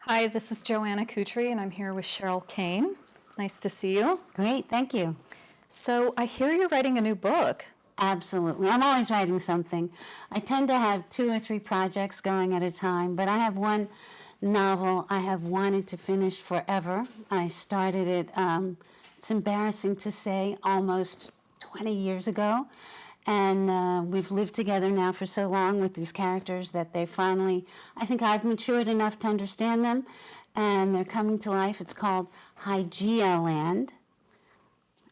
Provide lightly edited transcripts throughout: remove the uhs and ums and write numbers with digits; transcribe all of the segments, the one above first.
Hi, this is Joanna Cutri, and I'm here with Sheryl Kayne. Nice to see you. Great, thank you. So I hear you're writing a new book. Absolutely. I'm always writing something. I tend to have 2 or 3 projects going at a time, but I have one novel I have wanted to finish forever. I started it, it's embarrassing to say, almost 20 years ago. And we've lived together now for so long with these characters that they finally, I think I've matured enough to understand them, and they're coming to life. It's called Hygeia Land.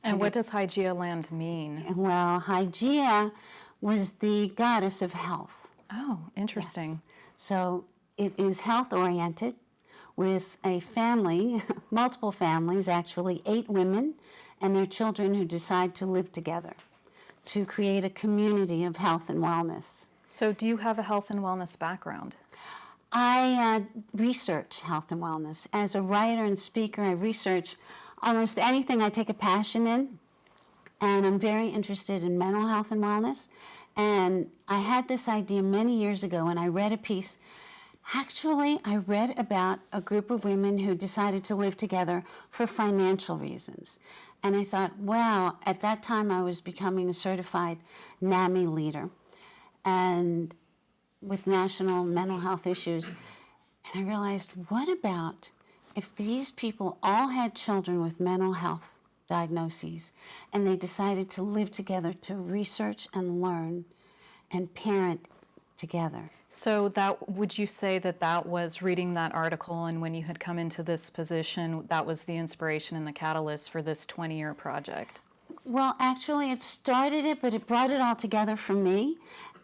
And what does Hygeia Land mean? Well, Hygeia was the goddess of health. Oh, interesting. Yes. So it is health-oriented with a family, multiple families, actually 8 women and their children who decide to live together to create a community of health and wellness. So do you have a health and wellness background? I research health and wellness. As a writer and speaker, I research almost anything I take a passion in, and I'm very interested in mental health and wellness. And I had this idea many years ago, and I read a piece. Actually, I read about a group of women who decided to live together for financial reasons. And I thought, wow, at that time I was becoming a certified NAMI leader and with national mental health issues. And I realized, what about if these people all had children with mental health diagnoses and they decided to live together to research and learn and parent together? So would you say that was reading that article, and when you had come into this position, that was the inspiration and the catalyst for this 20-year project? Well, actually, it started it, but it brought it all together for me.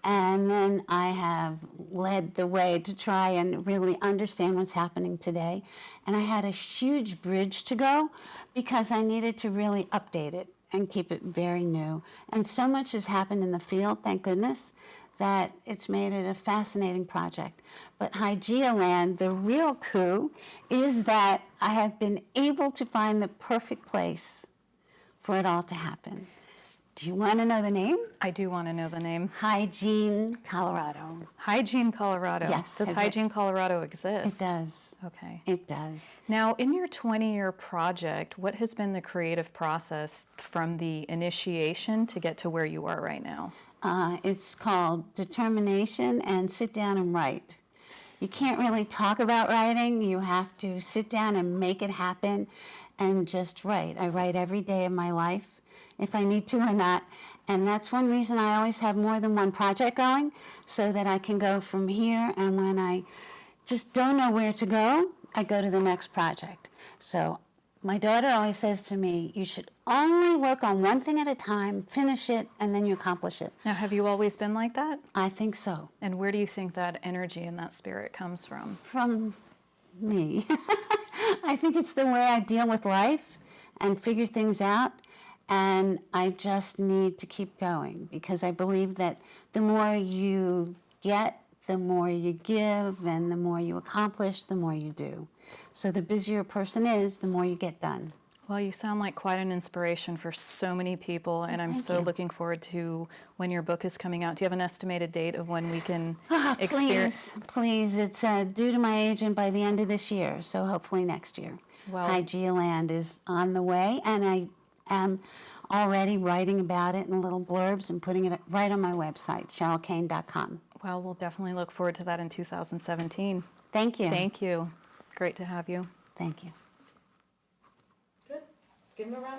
And then I have led the way to try and really understand what's happening today. And I had a huge bridge to go because I needed to really update it and keep it very new. And so much has happened in the field, thank goodness, that it's made it a fascinating project. But Hygeia Land, the real coup is that I have been able to find the perfect place for it all to happen. Do you want to know the name? I do want to know the name. Hygiene, Colorado. Hygiene, Colorado. Yes. Does Hygiene, Colorado exist? It does. Okay. It does. Now, in your 20-year project, what has been the creative process from the initiation to get to where you are right now? It's called determination and sit down and write. You can't really talk about writing. You have to sit down and make it happen and just write. I write every day of my life, if I need to or not. And that's one reason I always have more than one project going, so that I can go from here, and when I just don't know where to go, I go to the next project. So my daughter always says to me, you should only work on one thing at a time, finish it, and then you accomplish it. Now, have you always been like that? I think so. And where do you think that energy and that spirit comes from? From me. I think it's the way I deal with life and figure things out. And I just need to keep going because I believe that the more you get, the more you give, and the more you accomplish, the more you do. So the busier a person is, the more you get done. Well, you sound like quite an inspiration for so many people, and I'm so looking forward to when your book is coming out. Do you have an estimated date of when we can experience? Please. It's due to my agent by the end of this year, so hopefully next year. Well, Hygeia Land is on the way, and I am already writing about it in little blurbs and putting it right on my website, SherylKayne.com. well, we'll definitely look forward to that in 2017. Thank you. Thank you. Great to have you. Thank you. Good. Give him a round.